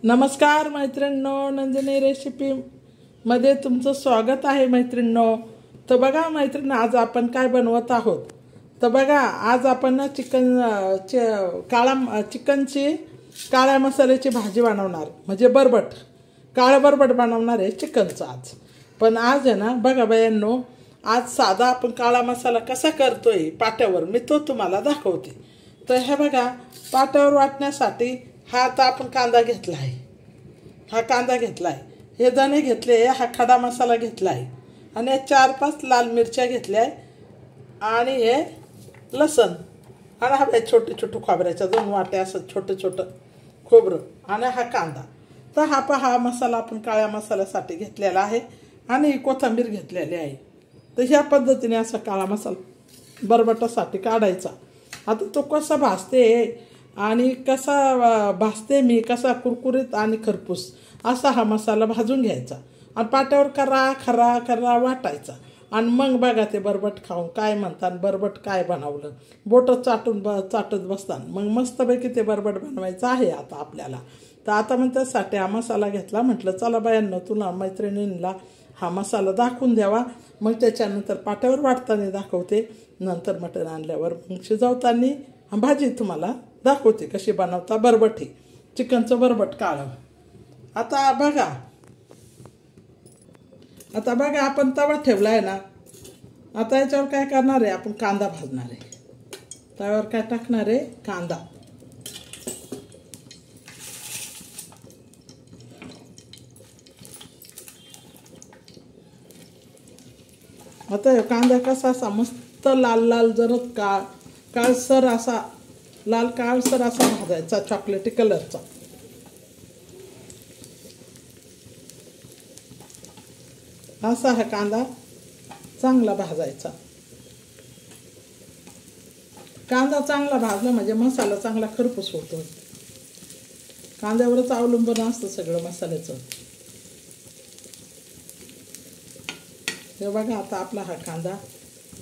नमस्कार मैत्रिणींनो, नंदिनी रेसिपीमध्ये तुमचं स्वागत आहे मैत्रिणींनो. तर बघा मैत्रिणी, आज आपण काय बनवत आहोत. तर बघा, आज आपण चिकनची काळ्या मसाल्याची भाजी बनवणार, म्हणजे बरबट, काळं बरबट बनवणार आहे चिकनचं आज. पण आज आहे ना बघा बायांनो, आज साधा आपण काळा मसाला कसा करतोय पाट्यावर, मी तो तुम्हाला दाखवते. तर हे बघा, पाट्यावर वाटण्यासाठी हा आता आपण कांदा घेतला आहे, हा कांदा घेतला आहे, हे धणे घेतले, हा खडा मसाला घेतला आहे, आणि 4-5 लाल मिरच्या घेतल्या आहे, आणि हे लसण, आणि हा छोटे छोटे खोबऱ्याच्या 2 वाट्या असं छोटं छोटं खोबरं, आणि हा कांदा. तर हा मसाला आपण काळ्या मसाल्यासाठी घेतलेला आहे, आणि कोथिंबीर घेतलेली आहे. तर ह्या पद्धतीने असा काळा मसाला बरबटासाठी काढायचा. आता तो कसा भाजते आणि कसा भाजते मी, कसा कुरकुरीत आणि खरपूस असा हा मसाला भाजून घ्यायचा, आणि पाट्यावर खरा खरा वाटायचा. आणि मग बघा ते बरबट खाऊन काय म्हणतात, बरबट काय बनवलं, बोटं चाटत बसतात. मग मस्तपैकी ते बरबट बनवायचं आहे आता आपल्याला. तर आता मग त्यासाठी हा मसाला घेतला. म्हटलं चला बायांनो, तुला मैत्रिणींना हा मसाला दाखवून द्यावा. मग त्याच्यानंतर पाट्यावर वाटताना दाखवते, नंतर मटण आणल्यावर मग शिजवताना भाजी तुम्हाला दाखवते कशी बनवता बरबटी, चिकनचं बरबट काळं. आता बघा आपण तवा ठेवला आहे ना. आता याच्यावर काय करणार आहे, आपण कांदा भाजणार आहे. तव्यावर काय टाकणार आहे, कांदा. आता कांदा कसा असा मस्त लाल लाल जरत काळसर असा काळसर असा भाजायचा, चॉकलेटी कलरचा. असा हा कांदा चांगला भाजायचा. कांदा चांगला भाजला म्हणजे मसाला चांगला खरपूस होतो. कांद्यावरच अवलंबून असतं सगळं मसाल्याचं. हे बघा, आता आपला हा कांदा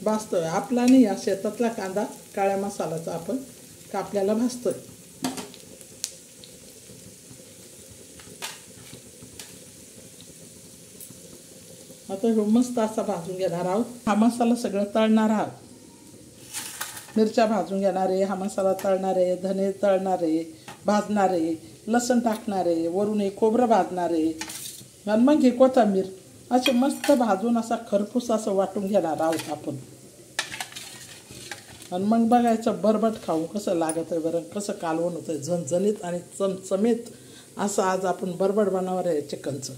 भाजतोय. आपला नाही, या शेतातला कांदा काळ्या मसाल्याचा आपण कापल्याला भाजतोय. आता हे मस्त असा भाजून घेणार आहोत. हा मसाला सगळं तळणार आहोत. मिरच्या भाजून घेणार आहे, हा मसाला तळणार आहे, धने तळणार आहे, भाजणार आहे, लसण टाकणार आहे, वरून हे खोबरं भाजणार आहे, आणि मग हे कोथिंबीर असे मस्त भाजून असा खरपूस असं वाटून घेणार आहोत आपण. आणि मग बघायचं बरबट खाऊ कसं लागत आहे बरं, कसं कालवण होतं आहे, झणझणीत आणि चमचमीत असं आज आपण बरबट बनवणार आहे चिकनचं.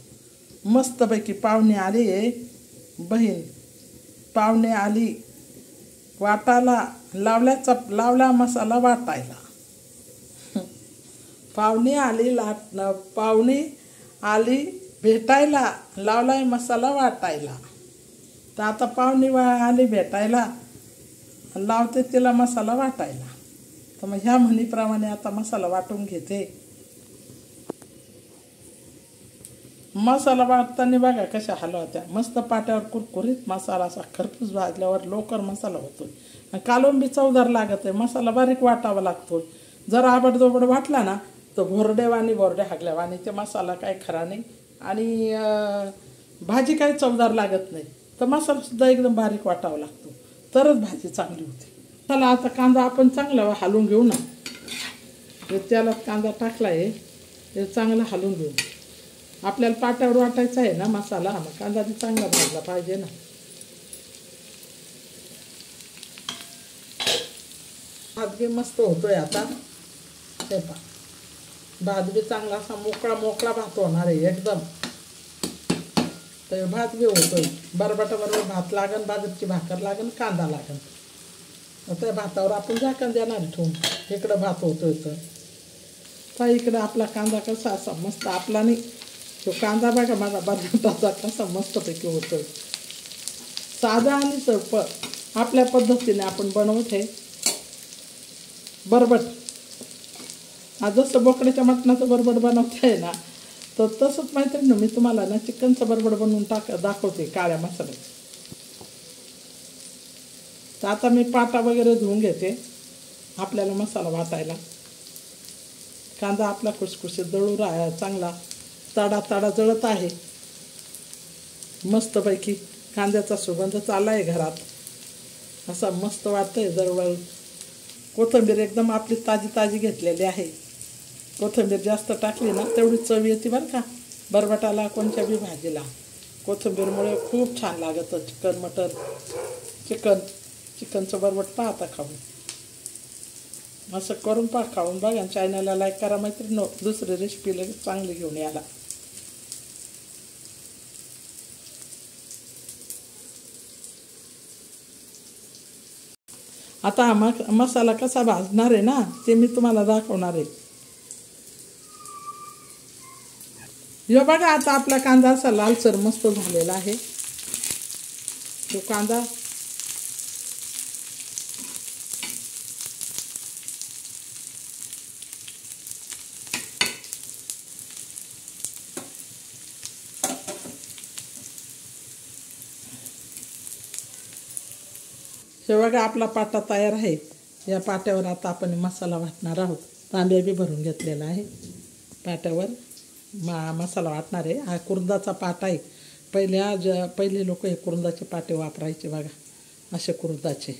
मस्तपैकी पाहुणे आली आहे, बहीण पाहुणे आली वाटायला, लावला मसाला वाटायला. पाहुणे आली भेटायला, लावलाय मसाला वाटायला. तर आता पाहुणे आली भेटायला, लावते तिला मसाला वाटायला. तर मग ह्या म्हणीप्रमाणे आता मसाला वाटून घेते. मसाला वाटताना बघा कशा हलवत्या, मस्त पाट्यावर कुरकुरीत मसाला असा खरपूस भाजल्यावर लवकर मसाला होतो. आणि कालवण बी चवदार लागत आहे. मसाला बारीक वाटावा लागतो. जर आबडदोबड वाटला ना तर भोरडे हागल्यावानी ते मसाला काय खरा नाही, आणि भाजी काही चवदार लागत नाही. तर मसालासुद्धा एकदम बारीक वाटावा लागतो, तरच भाजी चांगली होते. चला आता कांदा आपण चांगला हलवून घेऊ ना. त्याला कांदा टाकला आहे, ते चांगला हलवून घेऊ. आपल्याला पाट्यावर वाटायचा आहे ना मसाला, मग कांदा बी चांगला भाजला पाहिजे ना. भात बी मस्त होतोय आता. हे पहा, भात बी चांगला असा मोकळा भात होणार आहे एकदम. तर भात बी होतोय. बरबटाबरोबर भात लागन, बाजरीची भाकर लागन, कांदा लागन. त्या भातावर आपण झाकण देणार ठेवून. इकडं भात होतोय तर इकडं आपला कांदा कसा असा मस्त, आपला नाही तो कांदा बघा माझा बरबटाचा कसा मस्तपैकी होतोय. साधा आणि सोपं आपल्या पद्धतीने आपण बनवत आहे बरबट. आज जसं बोकड्याच्या मटणाचं बरबट बनवत आहे ना, तर तसंच मैत्रिणी मी तुम्हाला ना चिकनचं बरबट बनवून दाखवते काळ्या मसाल्याचं. तर आता मी पाटा वगैरे धुवून घेते आपल्याला मसाला वाटायला. कांदा आपला खुसखुशीत चांगला तडा तडा जळत आहे. मस्तपैकी कांद्याचा सुगंध चालला आहे घरात. असा मस्त वाटतंय जळवळ. कोथिंबीर एकदम आपली ताजी ताजी घेतलेली आहे. कोथिंबीर जास्त टाकली ना तेवढी चव येते बरं का. बरबटाला कोणत्या बी भाजीला कोथिंबीरमुळे खूप छान लागतं. चिकन मटन चिकनचं बरबट पाहता खाऊन. असं करून खाऊन बघा. चॅनलला लाईक करा मैत्रिणी. दुसरी रेसिपी लगेच चांगली घेऊन याला. आता हा मसाला कसा भाजणार आहे ना ते मी तुम्हाला दाखवणार आहे. यो बघा आता आपला कांदा असा लालसर मस्त झालेला आहे. तो कांदा हे बघा आपला पाटा तयार आहे. या पाट्यावर आता आपण मसाला वाटणार आहोत. तांब्या बी भरून घेतलेला आहे. पाट्यावर मसाला वाटणार आहे. हा कुरुंदाचा पाटा आहे. पहिले लोक हे कुरुंदाचे पाटे वापरायचे बघा. असे कुरुंदाचे.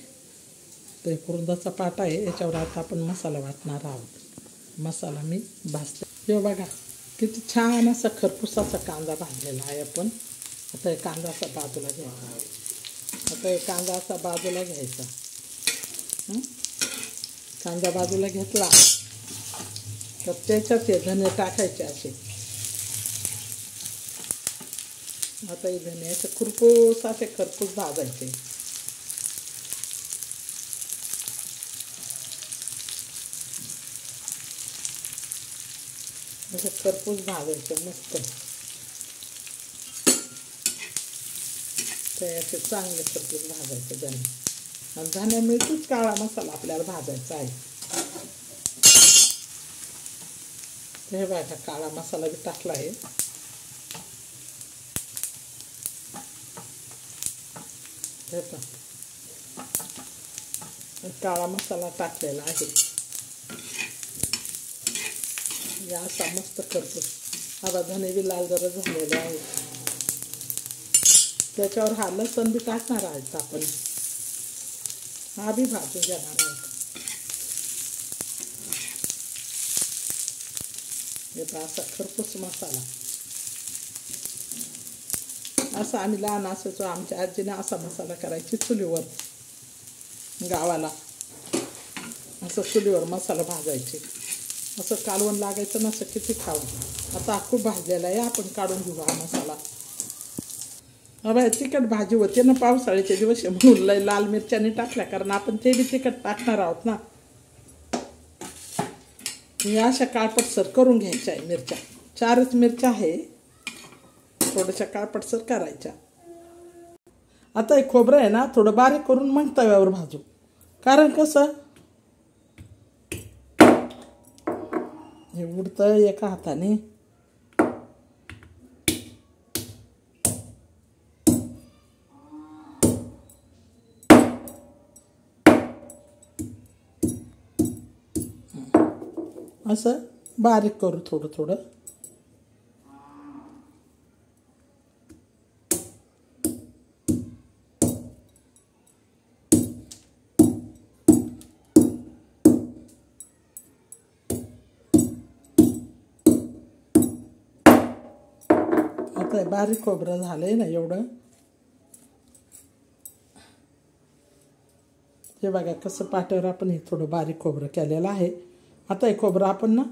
तर हे कुरुंदाचा पाटा आहे. याच्यावर आता आपण मसाला वाटणार आहोत. मसाला मी भाजते. हे बघा किती छान असा खरपूसाचा कांदा भाजलेला आहे आपण. आता हे कांदा असा बाजूला घ्यायचा. आता हे कांदा असा बाजूला घ्यायचा. कांदा बाजूला घेतला तर त्याच्यात हे धने टाकायचे असे. आता हे धने असे खरपूस भाजायचे. असे खरपूस भाजायचे मस्त. ते असे चांगले खरपूस भाजायचे धने. आणि धन्यामुळेच काळा मसाला आपल्याला भाजायचा आहे. हे बघा काळा मसाला बी टाकला आहे. काळा मसाला टाकलेला आहे. असा मस्त खरपूस. आता धने बी लाल जरा झालेले आहे. त्याच्यावर हा लसूण बी टाकणार आहेत आपण. हा बी भाजून घेणार आहोत. हे असा खरपूस मसाला. असा आम्ही लहान असायचो. आमच्या आजीने असा मसाला करायची चुलीवर. गावाला असं चुलीवर मसाला भाजायचे. असं कालवण लागायचं ना. असं किती खावं. आता खूप भाजलेला आहे. आपण काढून घेऊ हा मसाला. बाबा तिखट भाजी होते ना पावसाळ्याचे दिवस म्हणून लाल मिरच्याने टाकल्या. कारण आपण ते बी तिखट टाकणार आहोत ना. हे अशा काळपटसर करून घ्यायच्या आहे मिरच्या. 4च मिरच्या आहे. थोड्याशा काळपटसर करायच्या. आता हे खोबरं आहे ना थोडं बारीक करून मग तव्यावर भाजू. कारण कसं हे उडतं एका हाताने. असं बारीक करू थोडं थोडं. आता बारीक खोबरं झालंय ना एवढं. हे बघा कसं पाट्यावर आपण हे थोडं बारीक खोबरं केलेलं आहे. आता हे खोबरं आपण ना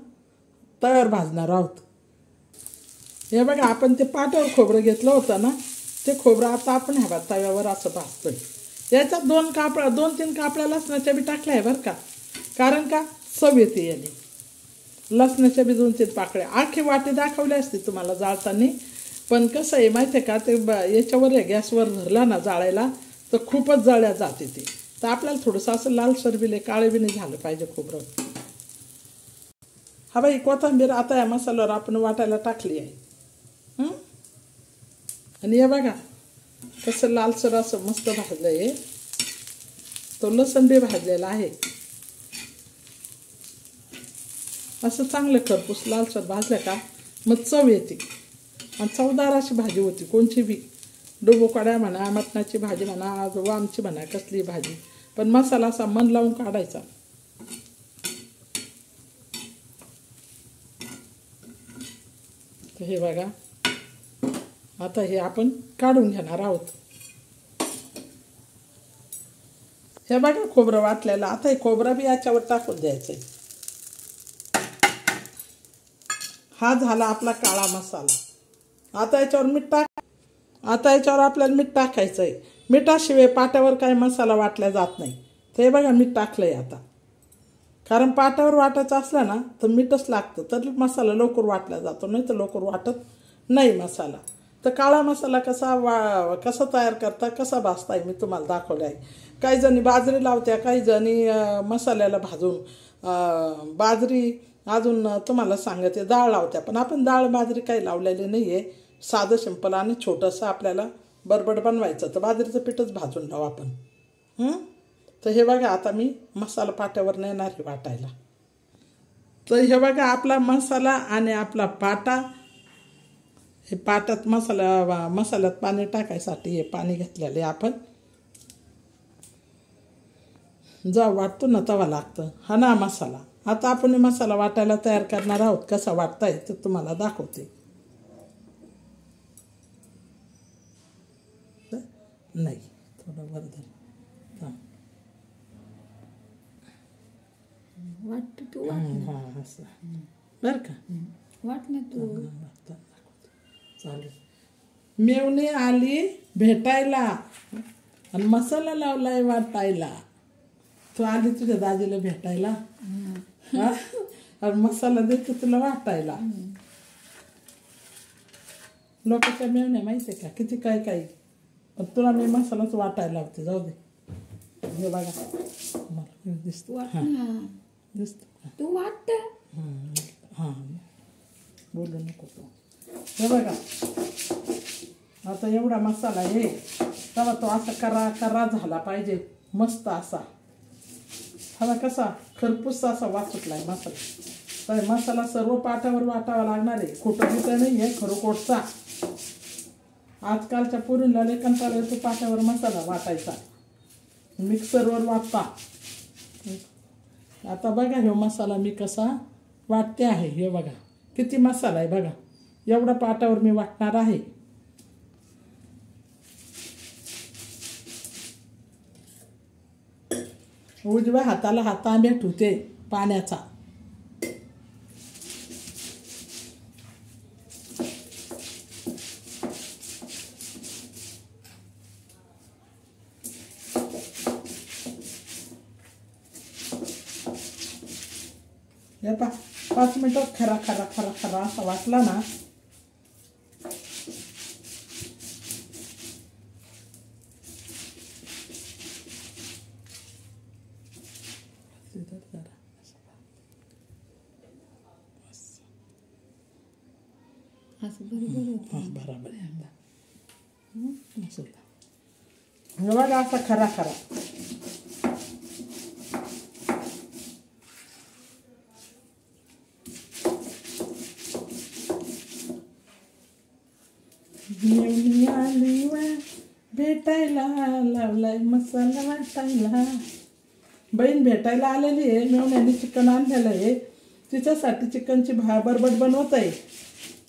तव्यावर भाजणार आहोत. हे बघा आपण ते पाट्यावर खोबरं घेतलं होतं ना ते खोबरं आता आपण ह्या तव्यावर असं भाजतोय. याच्यात 2-3 कापड्या लसणाच्या बी टाकल्या आहे बरं का. कारण का चव येते याने. लसणाच्या बी 2-3 पाकळ्या. आखी वाटी दाखवली असते तुम्हाला जाळताना. पण कसं आहे माहिती आहे का ते याच्यावर गॅसवर धरला ना जाळायला तर खूपच जळल्या जाते ते. तर आपल्याला थोडंसं असं लालसर बी काळे बी नाही झालं पाहिजे खोबरं. हा बाई कोथिंबीर आता या मसाल्यावर आपण वाटायला टाकली आहे. आणि हे बघा कसं लालसर असं मस्त भाजलं आहे. तो लसूण बी भाजलेला आहे. असं चांगलं खरपूस लालसर भाजलं का मग चव येते आणि चवदार अशी भाजी होती. कोणची बी डुबोकाड्या म्हणा, मटणाची भाजी म्हणा, वामची म्हणा, कसली भाजी, पण मसाला असा मन लावून काढायचा. तर हे बघा आता हे आपण काढून घेणार आहोत. हे बघा खोबरं वाटलेलं. आता हे खोबरं बी याच्यावर टाकून द्यायचंय. हा झाला आपला काळा मसाला. आता याच्यावर मीठ आता याच्यावर आपल्याला मीठ टाकायचं आहे. मिठाशिवाय पाट्यावर काही मसाला वाटला जात नाही. तर हे बघा मीठ टाकलंय आता. कारण पाट्यावर वाटायचं असलं ना तर मीठच लागतं, तर मसाला लवकर वाटला जातो, नाही तर लवकर वाटत नाही मसाला. तर काळा मसाला कसा तयार करता, कसा भाजताय मी तुम्हाला दाखवला आहे. काही जणी बाजरी लावत्या, काही जणी मसाल्याला भाजून बाजरी अजून तुम्हाला सांगते डाळ लावत्या. पण आपण डाळ बाजरी काही लावलेली नाही आहे. साधं सिंपल आणि छोटंसं आपल्याला बरबट बनवायचं तर बाजरीचं पीठच भाजून लावू आपण. तर हे बघा आता मी मसाला पाट्यावर नेणार आहे वाटायला. तर हे बघा आपला मसाला आणि आपला पाटा. हे पाटात मसाल्यात पाणी टाकायसाठी हे पाणी घेतलेले आपण. जेव्हा वाटतो ना तेव्हा लागतं. हा ना मसाला. आता आपण मसाला वाटायला तयार करणार आहोत. कसा वाटताय ते तुम्हाला दाखवते. नाही थोडं वर धर. वाट तू हां असं बरं का. वाट ना तू. चालेल. मेवणी आली भेटायला आणि मसाला लावलाय वाटायला. तू आली तुझ्या दाजीला भेटायला आणि मसाला देतो तुला वाटायला. लोकांच्या मेवण्या माहिती आहे का किती काय काय. पण तुला मी मसालाच वाटायला लावते. जाऊ दे. हे बघा मला दिसतो. दिसतो तू वाट. हां बोलू नको तू. हे बघा आता एवढा मसाला आहे तेव्हा तो असा करा झाला पाहिजे मस्त असा. हा कसा खरपूस असा वास सुटलाय मसाला. तर मसाला सर्व पाटावर वाटावा लागणार आहे. खोटं बिटं नाही आहे, खरोखोटचा. आजकालच्या पोरींना लय कंटाळा येतो पाट्यावर मसाला वाटायचा, मिक्सरवर वाटता. आता बघा हे मसाला मी कसा वाटते आहे. हे बघा किती मसाला आहे बघा. एवढा पाटावर मी वाटणार आहे. उजव्या हाताला हात तांब्या ठेवते पाण्याचा. हे पा 5 मिनिटात खरा खरा खरा खरा असा वाटला ना असं बरोबर बरोबर आहे. बघा असा खरा खरा. मेवणी आली वा भेटायला लावलाय मसाला वाटायला. बहीण भेटायला आलेली आहे. मेवण्याने चिकन आणलेलं आहे. तिच्यासाठी चिकनची बरबट बनवत आहे.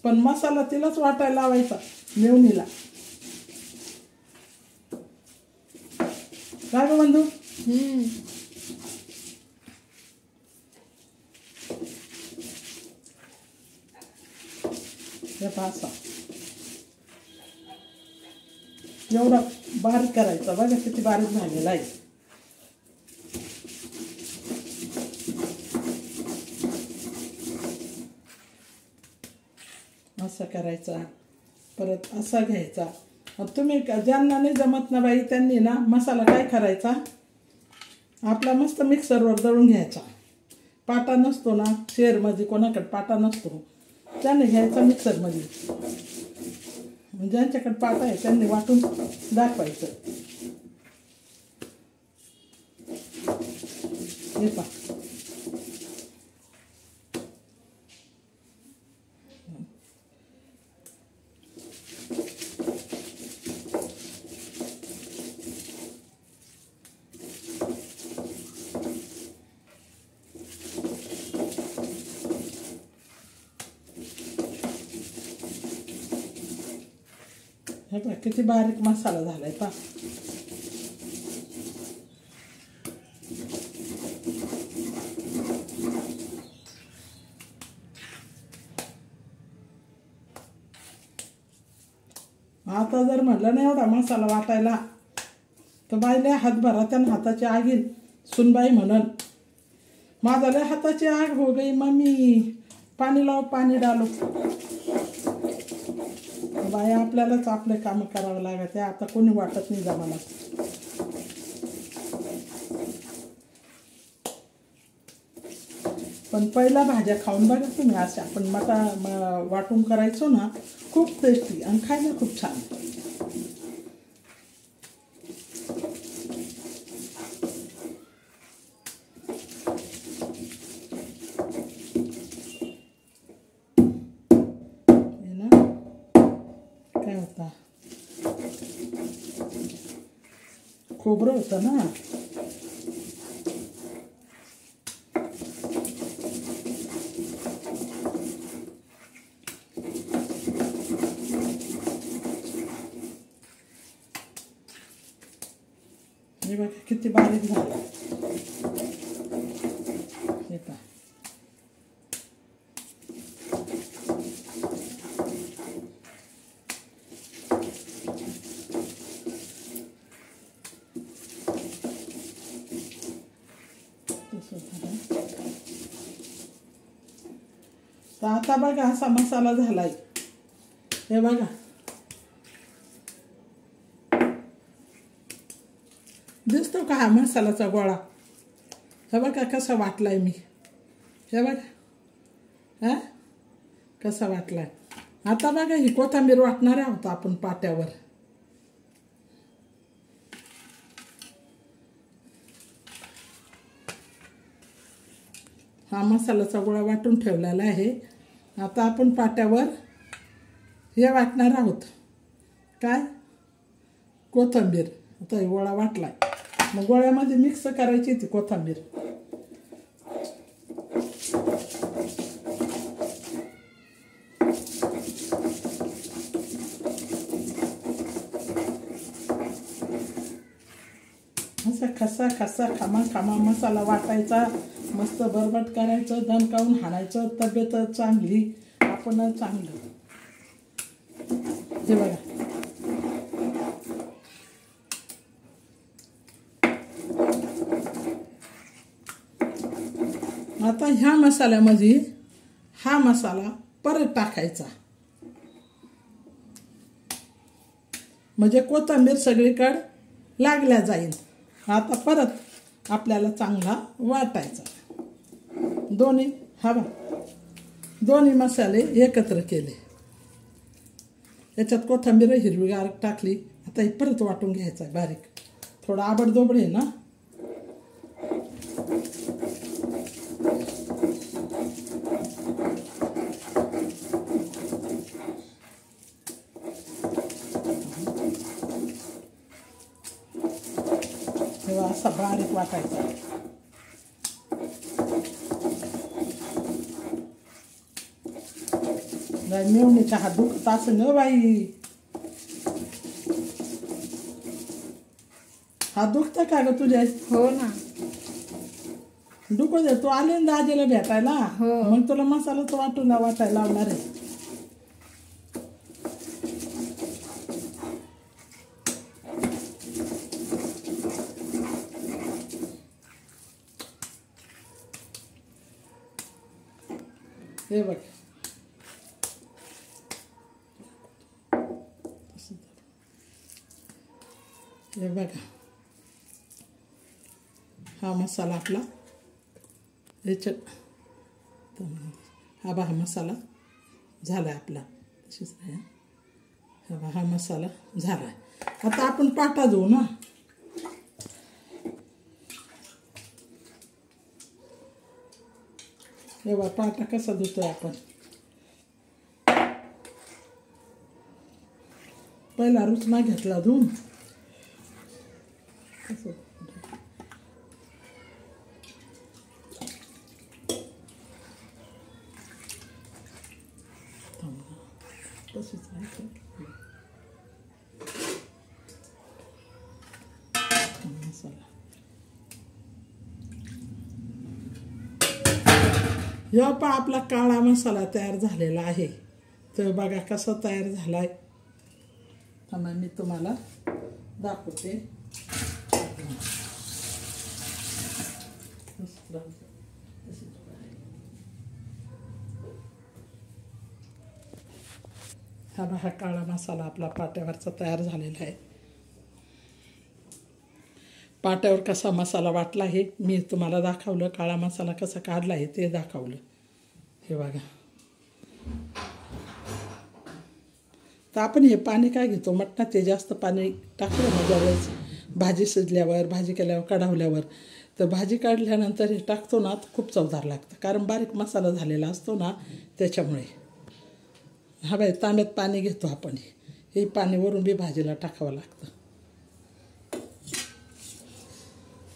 पण मसाला तिलाच वाटायला लावायचा मेवणीला. काय गं बंधू. असा एवढा बारीक करायचा. बघा किती बारीक झालेला आहे. असा करायचा परत असा घ्यायचा. तुम्ही ज्यांना नाही जमत ना बाई त्यांनी ना मसाला काय करायचा आपला मस्त मिक्सरवर दळून घ्यायचा. पाटा नसतो ना शेरमध्ये कोणाकडे पाटा नसतो त्याने घ्यायचा मिक्सरमध्ये. ज्यांच्याकडे पाटा आहे त्यांनी वाटून दाखवायचं. हे पा हे बघ किती बारीक मसाला झालाय पा. आता जर म्हटलं ना एवढा मसाला वाटायला तर बाईले हातभरा त्यानं हाताची आग येईल. सुनबाई म्हणन माझा लय हाताची आग हो गई मम्मी, पाणी लाव पाणी डालो. बाई आपल्यालाच आपले कामं करावं लागत. आता कोणी वाटत नाही जमान्यात. पण पहिला भाज्या खाऊन बघा तुम्ही अशा आपण वाटून करायचो ना, खूप टेस्टी आणि खायला खूप छान. हे ना काय होता, खोबरं होतं ना. हे बघा किती बारीक झालं. हे पहा. तर आता बघा असा मसाला झालाय. हे बघा दिसतो का हा मसाल्याचा गोळा. हे बघा कसा वाटलाय मी. हे बघा हा कसा वाटलाय. आता बघा ही कोथिंबीर वाटणार आहोत आपण पाट्यावर. हा मसाल्याचा गोळा वाटून ठेवलेला आहे. आता आपण पाट्यावर हे वाटणार आहोत. काय कोथिंबीर. आता हे गोळा वाटलाय, मग गोळ्यामध्ये मिक्स करायची ती कोथिंबीर. असं खसा खसा खामा खामा मसाला वाटायचा. मस्त बरबट करायचं, दणकावून हाणायचं. तब्येत चांगली, आपण चांगलं. हे बघा आता ह्या मसाल्यामध्ये हा मसाला परत टाकायचा, म्हणजे कोथिंबीर सगळीकडे लागल्या जाईल. आता परत आपल्याला चांगला वाटायचा. दोन्ही मसाले एकत्र केले. याच्यात कोथिंबीर हिरवीगार टाकली. आता हे परत वाटून घ्यायचं आहे बारीक. थोडं आबडधोबड आहे ना. तेव्हा असा बारीक वाटायचा. मेवणीचा हात दुखत असं न बाई. हात दुखतं का ग तुझ्या? हो ना. दुखू दे. तू आले ना दाजीला भेटायला, हो. मग तुला मसाला तो वाटायला लावणार आहे. हे बघ हे बघा हा मसाला आपला याच्यात हा बघा मसाला झाला आहे आपला. तशीच आहे. हा बघा हा मसाला झाला आहे. आता आपण पाटा देऊ ना. हे बघा पाटा कसा धुतोय आपण. पहिला रुचना घेतला धुवून. कसं तशीच राहायचं. मसाला. ह्या पहा आपला काळा मसाला तयार झालेला आहे. तर बघा कसा तयार झाला आहे. थांबा मी तुम्हाला दाखवते. हा बघा काळा मसाला आपला पाट्यावरचा तयार झालेला आहे. पाट्यावर कसा मसाला वाटला आहे मी तुम्हाला दाखवलं. काळा मसाला कसा काढला आहे ते दाखवलं. हे बघा. तर आपण हे पाणी काय घेतो मटणात ते जास्त पाणी टाकलं ना ज्यावेळेस भाजी शिजल्यावर भाजी केल्यावर कढवल्यावर तर भाजी काढल्यानंतर हे टाकतो ना तर खूप चवदार लागतं. कारण बारीक मसाला झालेला असतो ना त्याच्यामुळे. हा बाई तांब्यात पाणी घेतो आपण. हे पाणी वरून बी भाजीला टाकावं लागतं.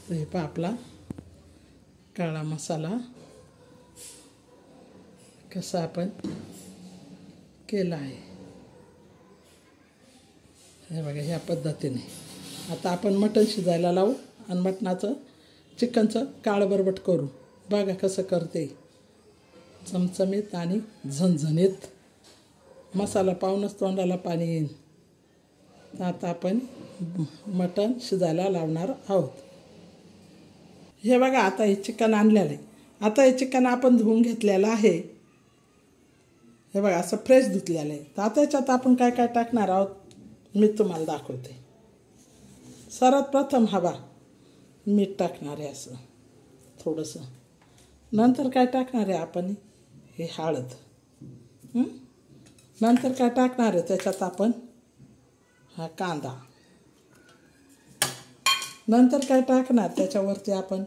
तर हे पहा आपला काळा मसाला कसा आपण केला आहे. हे बघा ह्या पद्धतीने. आता आपण मटण शिजायला लावू आणि मटणाचं चिकनचं काळं बरबट करू. बघा कसं करते. चमचमीत आणि झणझणीत. मसाला पाहूनच तोंडाला पाणी येईल. तर आता आपण मटण शिजायला लावणार आहोत. हे बघा आता हे चिकन आणलेलं आहे. आता हे चिकन आपण धुवून घेतलेलं आहे. हे बघा असं फ्रेश धुतलेलं आहे. तर आता याच्यात आपण काय काय टाकणार आहोत मी तुम्हाला दाखवते. सर्वात प्रथम हवा मीठ टाकणार आहे असं थोडंसं. नंतर काय टाकणार आहे आपण हे हळद. नंतर काय टाकणार आहे त्याच्यात आपण हा कांदा. नंतर काय टाकणार त्याच्यावरती आपण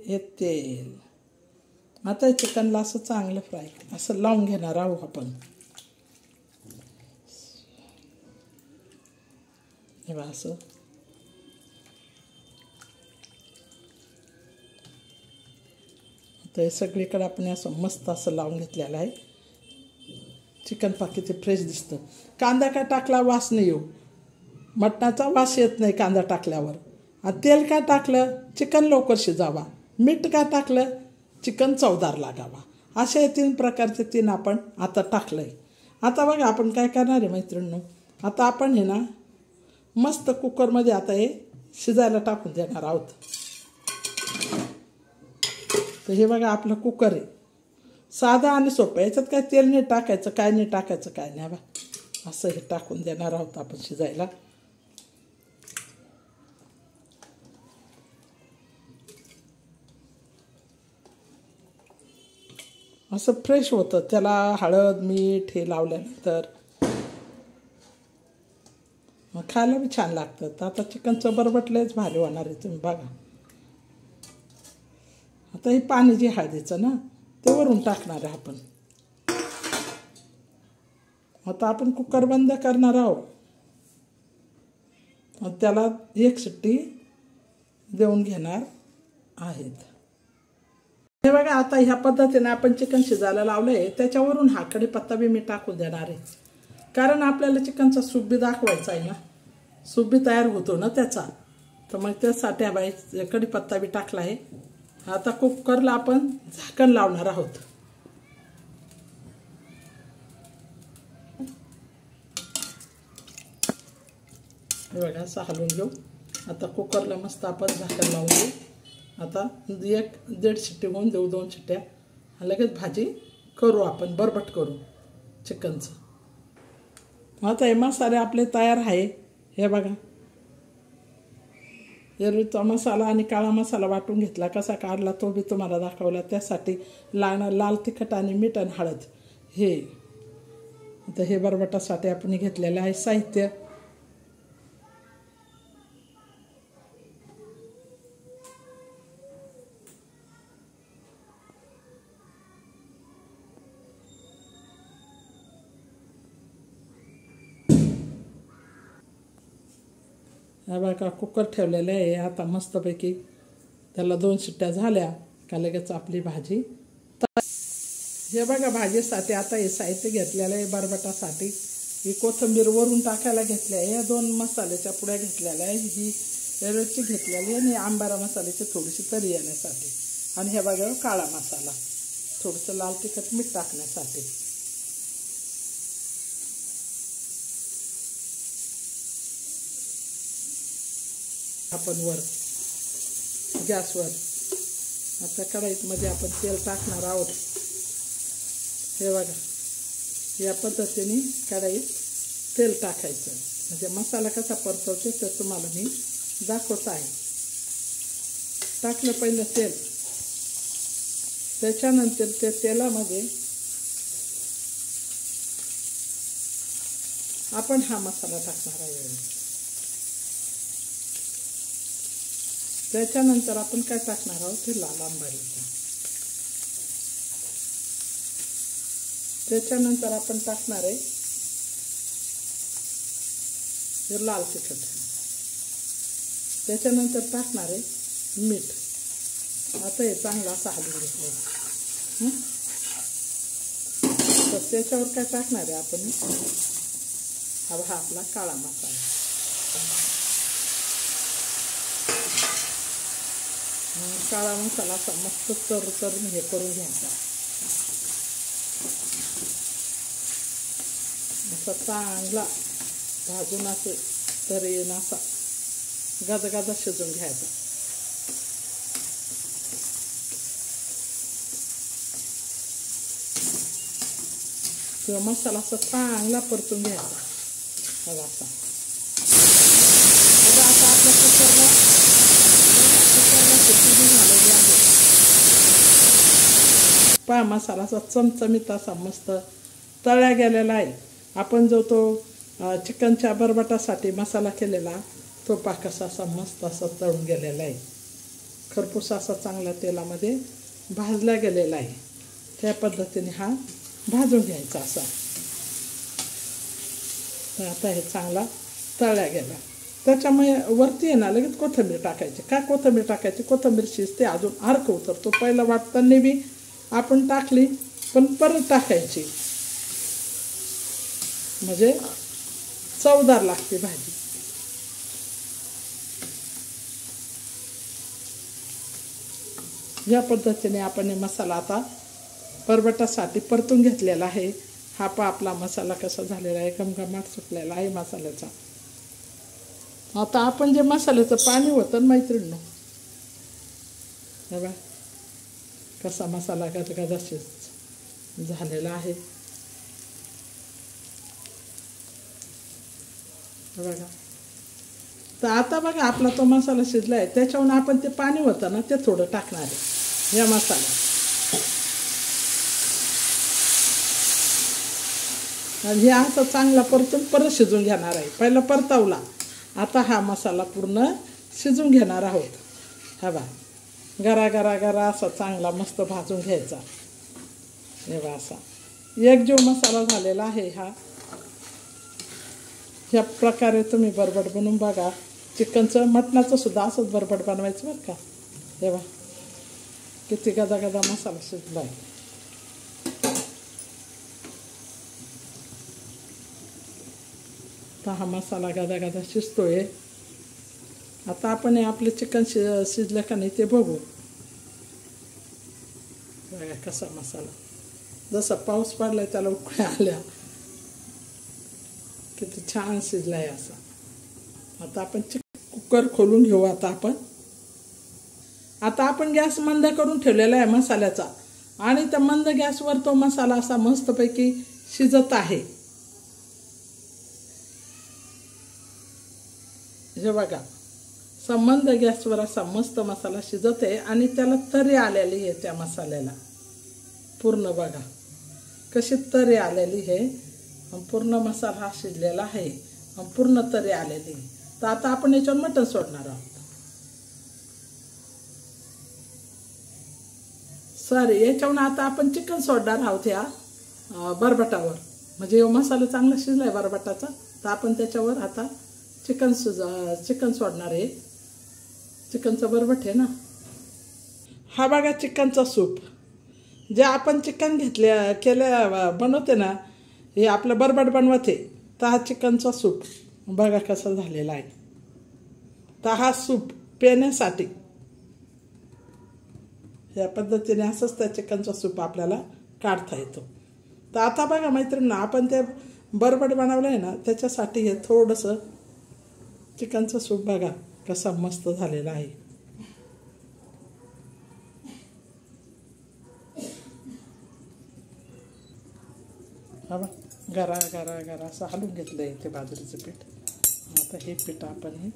हे तेल. आता हे चिकनला असं चांगलं फ्राय असं लावून घेणार आहोत आपण. हे बघा असं. तर हे सगळीकडे आपण असं मस्त असं लावून घेतलेलं आहे. चिकन पाकी ते फ्रेश दिसतं. कांदा काय टाकला वास नाही येऊ. मटणाचा वास येत नाही कांदा टाकल्यावर. आणि तेल काय टाकलं चिकन लवकर शिजावा. मीठ काय टाकलं चिकन चवदार लागावा. असे 3 प्रकारचे 3 आपण आता टाकलं आहे. आता बघा आपण काय करणार आहे मैत्रिणींनो. आता आपण हे ना मस्त कुकरमध्ये आता हे शिजायला टाकून देणार आहोत. तर हे बघा आपलं कुकर आहे. साधा आणि सोपं. याच्यात काय तेल नाही टाकायचं काय नाही टाकायचं काय नाही. बा असं हे टाकून देणार आहोत आपण शिजायला. असं फ्रेश होतं. त्याला हळद मीठ हे लावल्यानंतर मग खायला बी छान लागतं. तर आता चिकनचं बरबटलंच भारी होणार आहे. तुम्ही बघा. आता हे पाणी जे हळदीचं ना ते वरून टाकणार आहे आपण. आता आपण कुकर बंद करणार आहोत. त्याला 1 शिट्टी देऊन घेणार आहेत. हे बघा आता ह्या पद्धतीने आपण चिकन शिजायला लावलं आहे. त्याच्यावरून हा कढीपत्ता बी मी टाकून देणार आहे. कारण आपल्याला चिकनचा सूप बी दाखवायचा आहे ना. सूप बी तयार होतो ना त्याचा. तर मग त्यासाठी हा बाई कढीपत्ता बी टाकला आहे. आता कुकरला आपण झाकण लावणार आहोत. हे बघा असं हलवून घेऊ. आता कुकरला मस्त आपण झाकण लावून घेऊ. आता 1-1.5 शिट्टी होऊन देऊ. 2 शिट्ट्या लगेच भाजी करू आपण बरबट करू चिकनचं. आता हे मसाले आपले तयार आहे. हे बघा एरवीचा मसाला आणि काळा मसाला वाटून घेतला. कसा काढला तो बी तुम्हाला दाखवला. त्यासाठी लाल तिखट आणि मीठ आणि हळद हे. आता हे बरबटासाठी आपण घेतलेलं आहे साहित्य. हा बघा कुकर ठेवलेलं आहे. आता मस्तपैकी त्याला 2 शिट्ट्या झाल्या का लगेच आपली भाजी. हे बघा भाजीसाठी आता हे साहित्य घेतलेलं आहे बरबटासाठी. ही कोथिंबीर वरून टाकायला घेतली आहे. या 2 मसाल्याच्या पुड्या घेतलेल्या आहे. ही एरडची घेतलेली आणि आंबारा मसाल्याची थोडीशी तरी येण्यासाठी. आणि हे बघा काळा मसाला, थोडंसं लाल तिखट मीठ टाकण्यासाठी. आपण वर गॅसवर आता कढईमध्ये आपण तेल टाकणार आहोत. हे बघा या पद्धतीने कढईत तेल टाकायचं. म्हणजे मसाला कसा परतवते तर तुम्हाला मी दाखवत आहे. टाकलं पहिलं तेल, त्याच्यानंतर त्या तेलामध्ये आपण हा मसाला टाकणार आहे. त्याच्यानंतर आपण काय टाकणार आहोत ते लाल आंबारीचा. त्याच्यानंतर आपण टाकणार आहे हे लाल तिखट. त्याच्यानंतर टाकणार आहे मीठ. आता हे चांगलं असं हलवून घेतलं. तर त्याच्यावर काय टाकणार आहे आपण हा आपला काळा मसाला. काळा मसाला असा मस्त तरून हे करून घ्यायचा. असा चांगला भाजून असं तर येणं असा गदगदा शिजून घ्यायचा. किंवा मसाला असा चांगला परतून घ्यायचा. बघा असा बघा आता आपल्या कुकरला शिट्टी झालेली आहे. पहा मसाला असा चमचमीत असा मस्त तळल्या गेलेला आहे. आपण जो तो चिकनच्या बरबटासाठी मसाला केलेला तो पहा कसा असा मस्त असा तळून गेलेला आहे. खरपूस असा चांगल्या तेलामध्ये भाजला गेलेला आहे. त्या पद्धतीने हा भाजून घ्यायचा असा. तर आता हे चांगला तळल्या गेला. त्याच्यामुळे वरती आहे ना लगेच कोथिंबीर टाकायची. काय कोथिंबीर टाकायची? कोथिंबीर शिजते अजून अर्क उतरतो. पहिलं वाटताना बी आपण टाकली पण परत टाकायची म्हणजे चवदार लागते भाजी. या पद्धतीने आपण मसाला आता बरबटासाठी परतून घेतलेला आहे. हा पा आपला मसाला कसा झालेला आहे, घमघमाट सुटलेला आहे मसाल्याचा. आता आपण जे मसाल्याचं पाणी होतं मैत्रिणींनो, बघा कसा मसाला गदगदा झालेला आहे. बघा तर आता बघा आपला तो मसाला शिजला आहे. त्याच्यावरून आपण ते पाणी होतं ना ते थोडं टाकणार आहे या मसाला. आणि हे असं चांगला परतून परत शिजून घेणार आहे. पहिला परतावला, आता हा मसाला पूर्ण शिजून घेणार आहोत. हा बा गरा गरा गरा असा चांगला मस्त भाजून घ्यायचा. हे बा असा एकजीव मसाला झालेला आहे हा. ह्या प्रकारे तुम्ही बरबट बनवून बघा. चिकनचं मटणाचं सुद्धा असंच बरबट बनवायचं बरं का. हे बा किती गदा गदा मसाला शिजला आहे. तर हा मसाला गदा गदा शिजतोय. आता आपण आपले चिकन शिजलं का नाही ते बघू. बघा कसा मसाला जसा पाऊस पडलाय त्याला उकळ्या आल्या. किती छान शिजलाय असा. आता आपण कुकर खोलून घेऊ. आता आपण गॅस मंद करून ठेवलेला आहे मसाल्याचा आणि त्या मंद गॅसवर तो मसाला असा मस्तपैकी शिजत आहे. हे बघा मंद गॅसवर असा मस्त मसाला शिजत आहे आणि त्याला तरी आलेली आहे त्या मसाल्याला पूर्ण. बघा कशी तरी आलेली आहे. पूर्ण मसाला हा शिजलेला आहे, पूर्ण तरी आलेली. तर आता आपण याच्यावर मटण सोडणार आहोत. सॉरी याच्यावरून आता आपण चिकन सोडणार आहोत या बरबटावर. म्हणजे मसाला चांगला शिजलाय बरबटाचा. तर आपण त्याच्यावर आता चिकन सोडणार आहे. चिकनचं बरबट आहे ना. हा बघा चिकनचा सूप. जे आपण चिकन बनवते ना, हे आपलं बरबट बनवते तर हा चिकनचा सूप बघा कसा झालेला आहे. तर हा सूप पिण्यासाठी या पद्धतीने असंच त्या चिकनचा सूप आपल्याला काढता येतो. तर आता बघा मैत्रिणींनो, आपण ते बरबट बनवलं आहे ना, त्याच्यासाठी हे थोडंसं चिकनचं सूप बघा कसा मस्त झालेला आहे. हा बा गरा गरा गरा असं हलवून घेतलं आहे ते बाजरीचं पीठ. आता हे पीठ आपण हे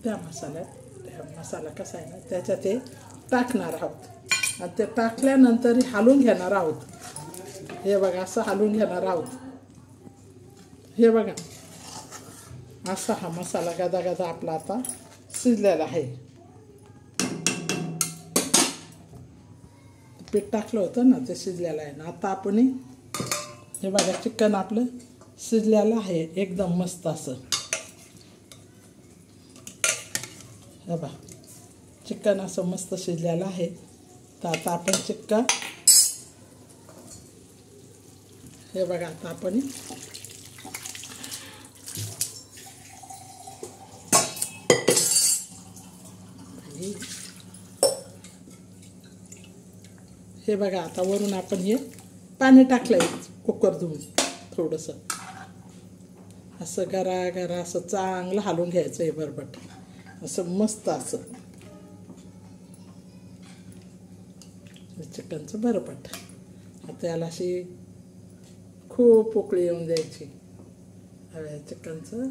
त्या मसाला कसा आहे ना त्याच्यात हे टाकणार आहोत आणि ते टाकल्यानंतर हलवून घेणार आहोत. हे बघा असं हलवून घेणार आहोत. हे बघा असा हा मसाला गदा गदा आपला आता शिजलेला आहे. पीठ टाकलं होतं ना ते शिजलेलं आहे ना. आता आपण हे बघा चिकन आपलं शिजलेलं आहे एकदम मस्त असं. हे बघा चिकन असं मस्त शिजलेलं आहे. तर आता आपण चिकन हे बघा आता आपण हे बघा आता वरून आपण हे पाणी टाकलंय कुकर धुवून थोडंसं असं गरा गरा असं चांगलं हलवून घ्यायचं हे बरबट असं मस्त असं चिकनचं बरबट. आता याला अशी खूप उकळी येऊन द्यायची. हव्या चिकनचं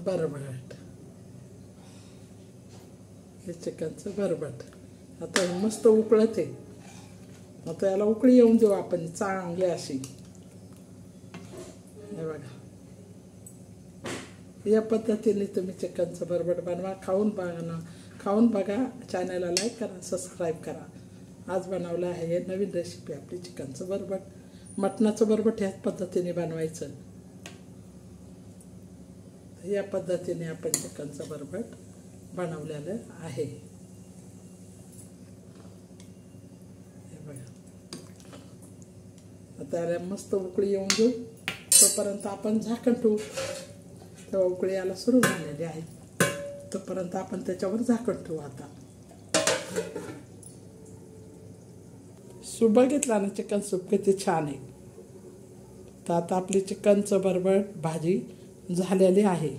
बरबट हे चिकनचं बरबट. आता हे मस्त उकळत आहे. आता याला उकळी येऊन देऊ आपण चांगली अशी. हे बघा या पद्धतीने तुम्ही चिकनचं बरबट बनवा. खाऊन बघा. चॅनलला लाईक करा, सबस्क्राईब करा. आज बनवलं आहे हे नवीन रेसिपी आपली चिकनचं बरबट. मटणाचं बरबट ह्याच पद्धतीने बनवायचं. या पद्धतीने आपण चिकनचं बरबट बनवलेलं आहे. हे बघा आता याला मस्त उकळी येऊन देऊ. तोपर्यंत आपण झाकण ठेवू. तेव्हा उकळी याला सुरू झालेली आहे. तोपर्यंत आपण त्याच्यावर झाकण ठेवू. आता सूप बघितला ना चिकन सूप किती छान आहे. तर आता आपली चिकनचं बरबट भाजी झालेली आहे.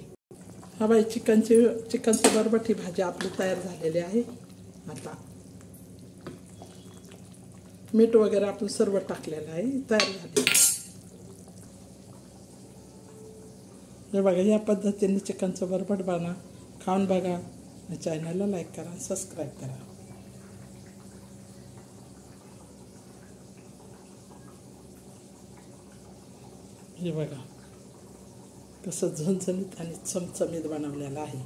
हा बाई चिकनचं बरबट ही भाजी आपली तयार झालेली आहे. आता मीठ वगैरे आपण सर्व टाकलेलं आहे, तयार झाली. हे बघा या पद्धतीने चिकनचं बरबट बनवा. खाऊन बघा. चॅनलला लाईक करा, सबस्क्राईब करा. हे बघा कसं झणझणीत आणि चमचमीत बनवलेलं आहे.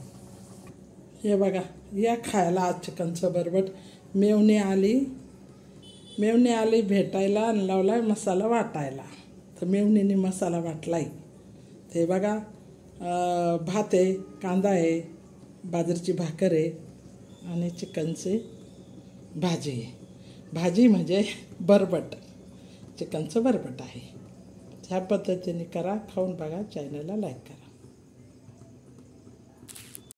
हे बघा या खायला आज चिकनचं बरबट. मेवणी आली भेटायला आणि लावलाय मसाला वाटायला. तर मेवणीने मसाला वाटलाय. ते बघा भात आहे, कांदा आहे, बाजरीची भाकर आहे आणि चिकनची भाजी आहे. भाजी म्हणजे बरबट, चिकनचं बरबट आहे. ह्या पद्धतीने करा. खाऊन बघा. चॅनलला लाईक करा.